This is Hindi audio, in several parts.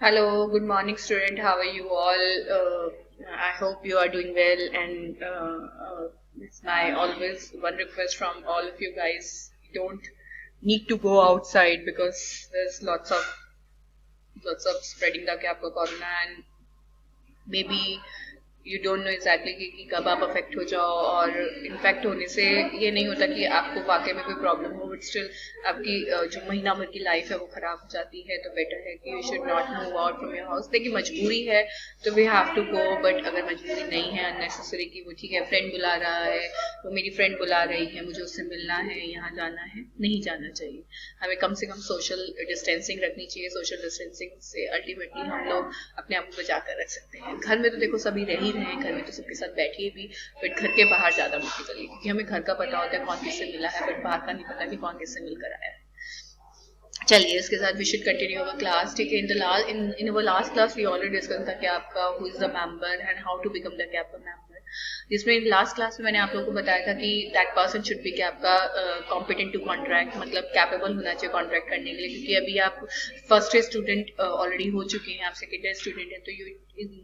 Hello, good morning, student. How are you all? I hope you are doing well. And it's my always one request from all of you guys: don't need to go outside because there's lots of spreading the gap of corona, and maybe you don't know exactly कि कब आप अफेक्ट हो जाओ और इन्फेक्ट होने से ये नहीं होता कि आपको वाकई में कोई प्रॉब्लम हो, बट स्टिल आपकी जो महीना भर की लाइफ है वो खराब हो जाती है। तो बेटर है कि you should not move out from your house. देखिए मजबूरी है तो we have to go, but अगर मजबूरी नहीं है अननेसेसरी की वो ठीक है, फ्रेंड बुला रहा है, वो मेरी फ्रेंड बुला रही है, मुझे उससे मिलना है, यहाँ जाना है, नहीं जाना चाहिए। हमें कम से कम सोशल डिस्टेंसिंग रखनी चाहिए। सोशल डिस्टेंसिंग से अल्टीमेटली हम लोग अपने आप को बचा कर रख सकते हैं। घर में तो देखो सभी रह ही रहे हैं, घर में तो सबके साथ बैठिए भी, बट घर के बाहर ज्यादा मत निकलिए क्योंकि हमें घर का पता होता है कौन किससे मिला है, बट बाहर का नहीं पता कि कौन किससे मिलकर आया है। चलिए इसके साथ we should continue our class. ठीक है, in our last class we already discuss था कि आपका who is the member and how to become the cap member. जिसमें लास्ट क्लास में मैंने आप लोगों को बताया था कि दैट पर्सन शुड बी कि आपका कॉम्पिटेंट टू कॉन्ट्रैक्ट, मतलब कैपेबल होना चाहिए कॉन्ट्रैक्ट करने के लिए। क्योंकि अभी आप फर्स्ट ईयर स्टूडेंट ऑलरेडी हो चुके हैं, आप सेकेंड ईयर स्टूडेंट हैं, तो यू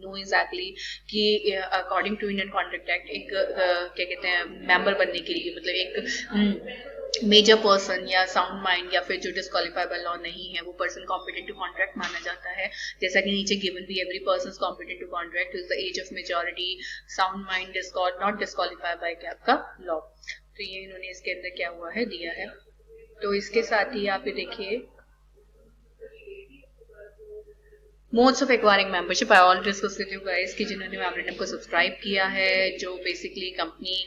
नो एग्जैक्टली कि according to Indian contract act एक क्या कहते हैं मेंबर बनने के लिए, मतलब एक मेजर पर्सन या साउंड माइंड या फिर जो डिस्क्वालीफाइबल लॉ नहीं है वो पर्सन कॉम्पिटेंट टू कॉन्ट्रैक्ट माना जाता है। जैसा कि नीचे गिवन भी, every person competent to contract is the age of majority, sound mind, not disqualified by क्या आपका लॉ। तो ये इन्होंने इसके अंदर क्या हुआ है दिया है। तो इसके साथ ही आप ये देखिए modes of acquiring membership. I already discuss with you guys कि जिन्होंने मेमोरेंडम को सब्सक्राइब किया है, जो बेसिकली कंपनी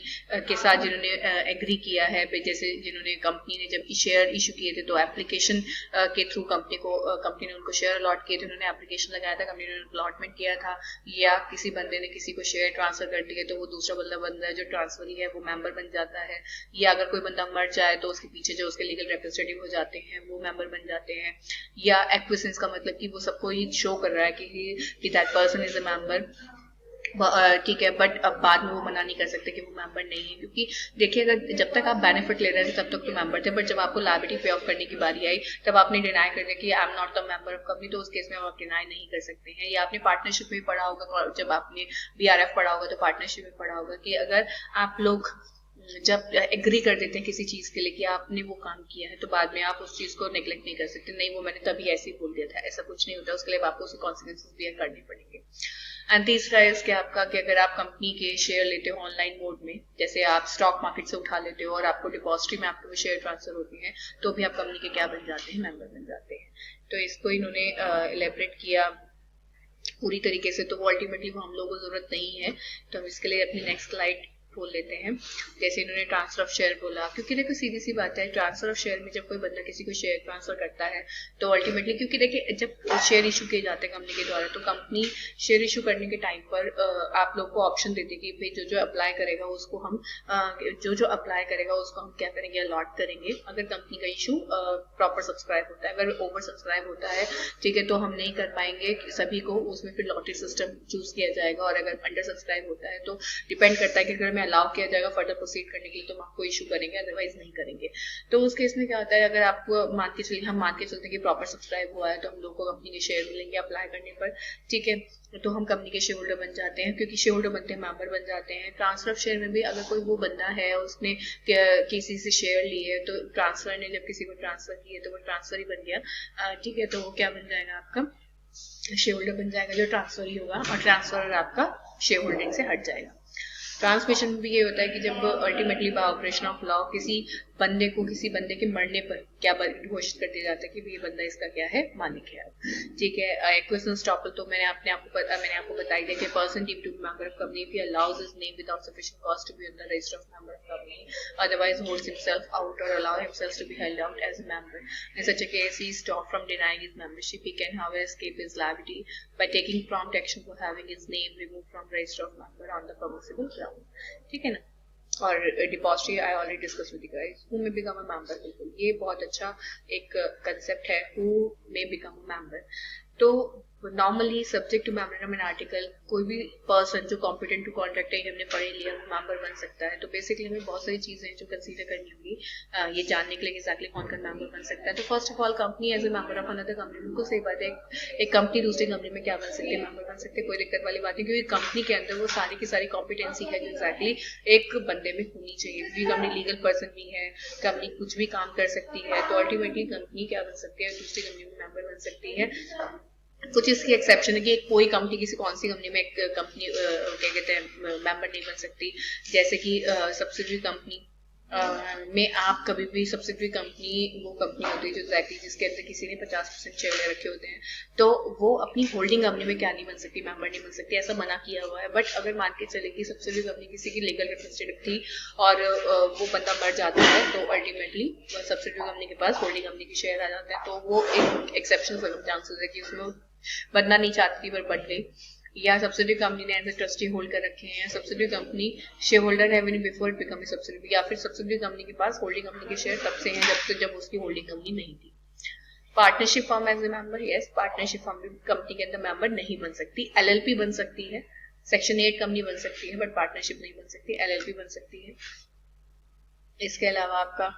के साथ जिन्होंने एग्री किया है, जैसे जिन्होंने कंपनी ने जब शेयर इशू किए थे तो एप्लीकेशन के थ्रू कंपनी ने उनको शेयर अलॉट किए थे, उन्होंने एप्लीकेशन लगाया था, कंपनी ने अलॉटमेंट किया था, या किसी बंदे ने किसी को शेयर ट्रांसफर कर दिए तो वो दूसरा बंदा जो ट्रांसफर है वो मेंबर बन जाता है। या अगर कोई बंदा मर जाए तो उसके पीछे जो उसके लीगल रिप्रेजेंटेटिव हो जाते हैं वो मेंबर बन जाते हैं। या एक्विसेंस का मतलब कि वो सबको ही शो कर रहा है कि that person is a member. ठीक है, बट अब बाद में वो मना नहीं कर सकते कि वो मेंबर नहीं है, क्योंकि देखिए अगर जब तक आप बेनिफिट ले रहे थे तब तक तो मेंबर थे, बट जब आपको लायबिलिटी पे ऑफ करने की बारी आई तब आपने डिनाई कर दिया कि I am not the member of company, तो उस केस में आप डिनाई नहीं कर सकते हैं। या आपने पार्टनरशिप में पढ़ा होगा, जब आपने बीआरएफ पढ़ा होगा तो पार्टनरशिप में पढ़ा होगा कि अगर आप लोग जब एग्री कर देते हैं किसी चीज के लिए कि आपने वो काम किया है तो बाद में आप उस चीज को नेग्लेक्ट नहीं कर सकते, नहीं वो मैंने तभी ऐसे ही बोल दिया था, ऐसा कुछ नहीं होता। उसके लिए आपको उसके कॉन्सिक्वेंसेस बियर करने पड़ेंगे। एंड तीसरा है कि आपका कि अगर आप कंपनी के शेयर लेते हो ऑनलाइन मोड में, जैसे आप स्टॉक मार्केट से उठा लेते हो और आपको डिपॉजिटरी में आपको शेयर ट्रांसफर होती है, तो भी आप कंपनी के क्या बन जाते हैं, मेंबर बन जाते हैं। तो इसको इन्होंने इलेबरेट किया पूरी तरीके से, तो वो अल्टीमेटली वो हम लोगों को जरूरत नहीं है। तो हम इसके लिए अपनी नेक्स्ट स्लाइड बोल लेते हैं। जैसे इन्होंने ट्रांसफर ऑफ शेयर बोला, क्योंकि देखो सीधी सी बात है, ट्रांसफर ऑफ शेयर में जब कोई बंदा किसी को शेयर ट्रांसफर करता है तो अल्टीमेटली, क्योंकि देखिए जब शेयर इशू किए जाते हैं कंपनी के द्वारा, तो कंपनी शेयर इशू करने के टाइम पर आप लोग को ऑप्शन देती है कि भाई जो जो अप्लाई करेगा उसको हम जो अप्लाई करेगा उसको हम क्या करेंगे, अलॉट करेंगे। अगर कंपनी का इशू प्रॉपर सब्सक्राइब होता है, अगर ओवर सब्सक्राइब होता है, ठीक है, तो हम नहीं कर पाएंगे सभी को, उसमें फिर लॉटरी सिस्टम चूज किया जाएगा। और अगर अंडर सब्सक्राइब होता है तो डिपेंड करता है कि अगर हमें अलाउ किया जाएगा फर्दर प्रोसीड करने के लिए तो हम आपको इशू करेंगे, अदरवाइज नहीं करेंगे। तो उस केस में क्या होता है, अगर आपको हम मान के चलते हैं कि प्रॉपर सब्सक्राइब हुआ है तो हम लोग को कंपनी के शेयर मिलेंगे अप्लाई करने पर, ठीक है, तो हम कंपनी के शेयर होल्डर बन जाते हैं। क्योंकि शेयर होल्डर बनते हैं मेंबर बन जाते हैं। ट्रांसफर ऑफ शेयर में भी अगर कोई वो बंदा है उसने किसी से शेयर लिए, तो ट्रांसफर ने जब किसी को ट्रांसफर किए तो वो ट्रांसफर ही बन गया, ठीक है, तो वो क्या बन जाएगा, आपका शेयर होल्डर बन जाएगा जो ट्रांसफर ही होगा, और ट्रांसफर आपका शेयर होल्डिंग से हट जाएगा। ट्रांसमिशन में भी ये होता है कि जब ultimately bye operation of law किसी बंदे के मरने पर क्या घोषित कर दिया जाता है कि ये बंदा इसका क्या है, मालिक है। ठीक है, एक्विजिशन स्टॉपल तो मैंने आपको बताई दिया कि person deemed to be member of company if he allows his name without sufficient cost to be on the register of member of company, otherwise holds himself out और allow himself to be held out as a member. In such a case, he is stopped from denying his membership. He can, however, escape his liability by taking prompt action for having his name removed from register of member on the permissible ground. ठीक है ना। और depository I already discuss with you guys. Who may become a member, बिल्कुल ये बहुत अच्छा एक कंसेप्ट है, who may become a member. तो normally subject to memorandum and article कोई भी पर्सन जो कॉम्पिटेंट टू कॉन्ट्रैक्ट है हमने पढ़े लिया वो मेंबर बन सकता है। तो बेसिकली हमें बहुत सारी चीजें हैं जो कंसीडर करनी होगी ये जानने के लिए एग्जैक्टली कौन कौन मेंबर बन सकता है। तो first of all company as a member of another company, बिल्कुल सही बात है। एक कंपनी दूसरी कंपनी में क्या बन सकती है, मेंबर बन सकते हैं, कोई दिक्कत वाली बात है, क्योंकि कंपनी के अंदर वो सारी की सारी कॉम्पिटेंसी है जो एग्जैक्टली एक बंदे में होनी चाहिए। क्योंकि कंपनी लीगल पर्सन भी है, कंपनी कुछ भी काम कर सकती है, तो अल्टीमेटली कंपनी क्या बन सकती है, दूसरी कंपनी में मेंबर बन सकती है। कुछ इसकी एक्सेप्शन है कि कोई कंपनी किसी कौन सी कंपनी में एक कंपनी क्या कहते हैं मेंबर नहीं बन सकती। जैसे कि सब्सिडरी कंपनी में आप कभी भी सब्सिडरी कंपनी वो कंपनी होती है जो एग्जैक्टली जिसके अंदर किसी ने 50% शेयर ले रखे होते हैं, तो वो अपनी होल्डिंग कंपनी में क्या नहीं बन सकती, मेंबर नहीं बन सकती, ऐसा मना किया हुआ है। बट अगर मान के चले कि सब्सिडरी कंपनी किसी की लीगल रिप्रेजेंटेटिव थी और वो बंदा मर जाता है, तो अल्टीमेटली सब्सिडरी कंपनी के पास होल्डिंग कंपनी की शेयर आ जाते हैं। तो वो एक एक्सेप्शन सर्कमस्टांसेस है कि उसमें बनना नहीं चाहती पर बन गई, या सब्सिडरी कंपनी ने एज ए ट्रस्टी होल्ड कर रखे हैं, सब्सिडरी कंपनी शेयर होल्डर है before it become a subsidiary, या फिर सब्सिडरी कंपनी के पास होल्डिंग कंपनी के शेयर तब से हैं जब उसकी होल्डिंग कंपनी नहीं थी। Partnership firm as a member, yes partnership firm company के अंदर मेंबर नहीं बन सकती। एलएलपी बन सकती है, सेक्शन 8 कंपनी बन सकती है, बट पार्टनरशिप नहीं बन सकती, एलएलपी बन सकती है। इसके अलावा आपका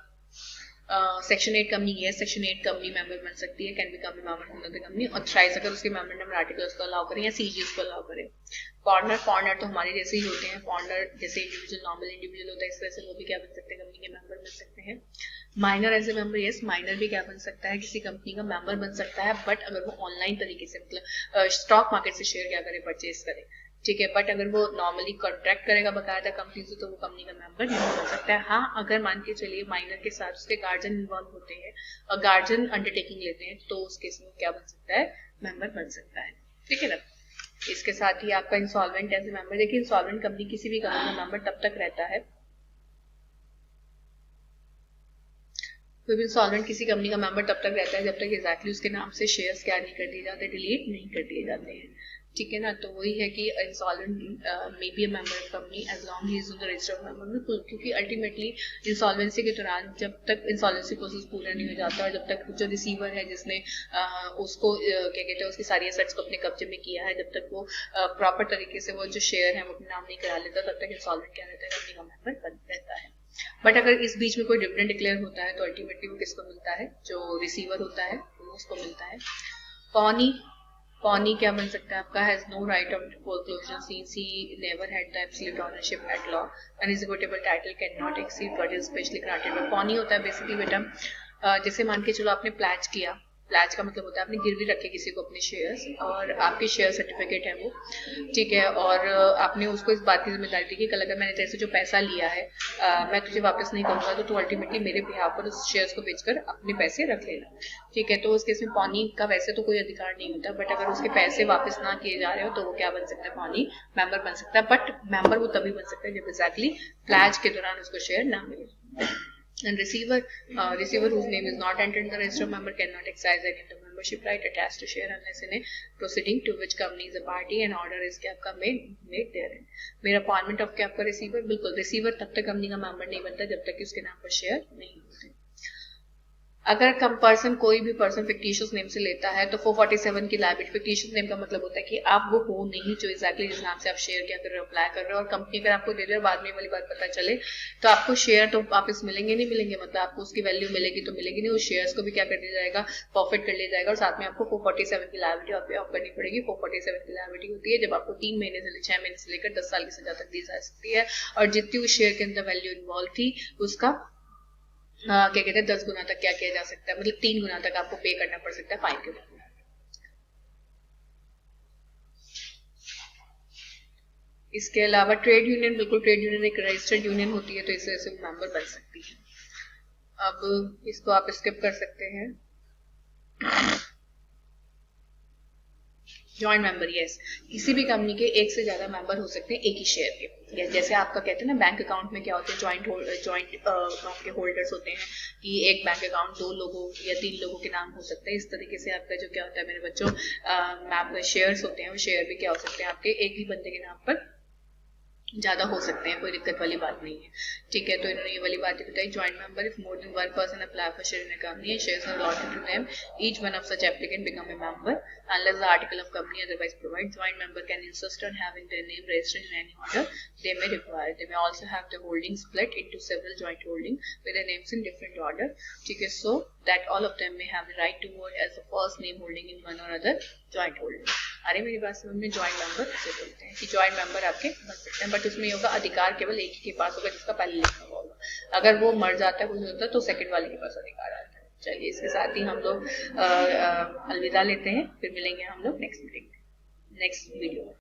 सेक्शन 8 कंपनी, ये सेक्शन 8 कंपनी मेंबर बन सकती है, can become a member of the company authorise अगर उसके मेंबर नंबर आर्टिकल उसको अलाउ करें या सीजी उसको अलाउ करें। पार्टनर तो हमारे जैसे ही होते हैं, पार्टनर जैसे इंडिविजुअल नॉर्मल इंडिविजुअल होता है, इस तरह से वो भी क्या बन सकते हैं, कंपनी के मेंबर बन सकते हैं। Minor as a member, yes minor भी क्या बन सकता है, किसी कंपनी का मेंबर बन सकता है, बट अगर वो ऑनलाइन तरीके से मतलब स्टॉक मार्केट से शेयर क्या करे, परचेज करे, ठीक है। बट अगर वो नॉर्मली कॉन्ट्रैक्ट करेगा बकायदा कंपनी से, तो वो कंपनी का मेंबर नहीं बन सकता है। हाँ, अगर मान के चलिए माइनर के साथ उसके गार्जियन इन्वॉल्व होते हैं और गार्जियन अंडरटेकिंग लेते हैं, तो उस केस में क्या बन सकता है, मेंबर बन सकता है, ठीक है ना। इसके साथ ही आपका इंसॉल्वेंट एज ए मेंबर, देखिए इंसॉल्वेंट कंपनी किसी भी कंपनी का मेंबर तब तक रहता है, कोई भी इंसॉल्वेंट किसी कंपनी का मेंबर तब तक रहता है जब तक एग्जैक्टली उसके नाम से शेयर्स क्या नहीं कर दिए जाते, डिलीट नहीं कर दिए जाते हैं, ठीक है ना। तो वही है कि insolvent may be a member of company as long he is on the register of member, बिल्कुल, क्योंकि अल्टीमेटली इंसॉल्वेंसी के दौरान जब तक इंसॉल्वेंसी प्रोसेस पूरा नहीं हो जाता और जब तक जो रिसीवर है जिसने उसको क्या कहते हैं उसकी सारी एसेट्स को अपने कब्जे में किया है, जब तक वो प्रॉपर तरीके से वो जो शेयर है वो अपने नाम नहीं करा लेता, तब तक इंसॉल्वेंट क्या रहता है, कंपनी का मेंबर बन रहता है। बट अगर इस बीच में कोई डिविडेंड डिक्लेयर होता है तो अल्टीमेटली वो किसको मिलता है, जो रिसीवर होता है वो उसको मिलता है। पॉनी क्या बन सकता है आपका, has no right of foreclosure since he never had the absolute ownership at law and his equitable title can not exceed what is specially granted by. Pawnee होता है बेसिकली बेटा जैसे मान के चलो आपने प्लैज किया, प्लैज का मतलब होता है आपने गिरवी रखे किसी को अपने शेयर्स और आपके शेयर सर्टिफिकेट है वो, ठीक है, और आपने उसको इस बात की जिम्मेदारी दी कि कल अगर मैंने तेरे से जो पैसा लिया है मैं तुझे वापस नहीं करूंगा, तो तू अल्टीमेटली मेरे बिहाफ पर उस शेयर्स को बेचकर अपने पैसे रख लेना, ठीक है। तो उस केस में पॉनी का वैसे तो कोई अधिकार नहीं होता, बट अगर उसके पैसे वापस ना किए जा रहे हो तो वो क्या बन सकता है, पॉनी मेंबर बन सकता है। बट मेंबर वो तभी बन सकता है जब एग्जैक्टली प्लैज के दौरान उसको शेयर ना मिले। And receiver whose name is not entered in the register of member cannot exercise any of the membership right attached to share unless in a proceeding to which company is a party and order is कि आपका made therein। मेरा अपॉइंटमेंट ऑफ क्या आपका रिसीवर, बिल्कुल रिसीवर तब तक कंपनी का मेंबर नहीं बनता जब तक कि उसके नाम पर शेयर नहीं होते। अगर कोई भी पर्सन फिक्टिशियस नेम से लेता है तो 447 की लायबिलिटी, फिक्टिशियस नेम का मतलब होता है कि आप वो हो नहीं जो एग्जैक्टली जिस नाम से आप शेयर क्या कर रहे हो, अप्लाई कर रहे हो, और कंपनी अगर आपको दे दे और बाद में वाली बात पता चले तो आपको शेयर तो वापस मिलेंगे नहीं मिलेंगे, मतलब आपको उसकी वैल्यू मिलेगी तो मिलेगी नहीं, उस शेयर्स को भी क्या कर दिया जाएगा, फॉरफिट कर लिया जाएगा, और साथ में आपको 447 की लायबिलिटी ऑफ करनी पड़ेगी। 447 की लायबिलिटी होती है जब आपको 3 महीने से 6 महीने से लेकर 10 साल की सजा तक दी जा सकती है, और जितनी उस शेयर के अंदर वैल्यू इन्वॉल्व थी उसका क्या कहते हैं 10 गुना तक क्या किया जा सकता है, मतलब 3 गुना तक आपको पे करना पड़ सकता है फाइन के बाद। इसके अलावा ट्रेड यूनियन, बिल्कुल ट्रेड यूनियन एक रजिस्टर्ड यूनियन होती है तो इससे से मेंबर बन सकती है। अब इसको आप स्किप कर सकते हैं। जॉइंट मेंबर, यस किसी भी कंपनी के एक से ज्यादा मेंबर हो सकते हैं एक ही शेयर के, जैसे आपका कहते हैं ना बैंक अकाउंट में क्या होते हैं, जॉइंट अकाउंट के होल्डर्स होते हैं कि एक बैंक अकाउंट 2 लोगों या 3 लोगों के नाम हो सकता है। इस तरीके से आपका जो क्या होता है मेरे बच्चों शेयर्स होते हैं, वो शेयर भी क्या हो सकते हैं आपके एक ही बंदे के नाम पर ज्यादा हो सकते हैं, कोई दिक्कत वाली बात नहीं है। ठीक है, तो इन्होंने ये वाली बातें बताई। Joint member, if more than one person apply for share in a company and shares are allotted to them, each one of such applicant become a member unless the article of company otherwise provides. Joint member can insist on having their name registered in any order they may require. They may also have their holding split into several joint holding with their names in different order. ठीक है, so that all of them may have the right to vote as the first name holding in one or other joint holding. अरे मेरी बात समझ में, ज्वाइंट मेंबर से बोलते हैं कि ज्वाइंट मेंबर आपके बन सकते हैं, बट उसमें होगा अधिकार केवल एक ही के पास होगा जिसका पहले लिखा हुआ होगा। अगर वो मर जाता है, कुछ होता है, तो सेकंड वाले के पास अधिकार आता है। चलिए, इसके साथ ही हम लोग अलविदा लेते हैं, फिर मिलेंगे हम लोग नेक्स्ट मीटिंग में, नेक्स्ट वीडियो में।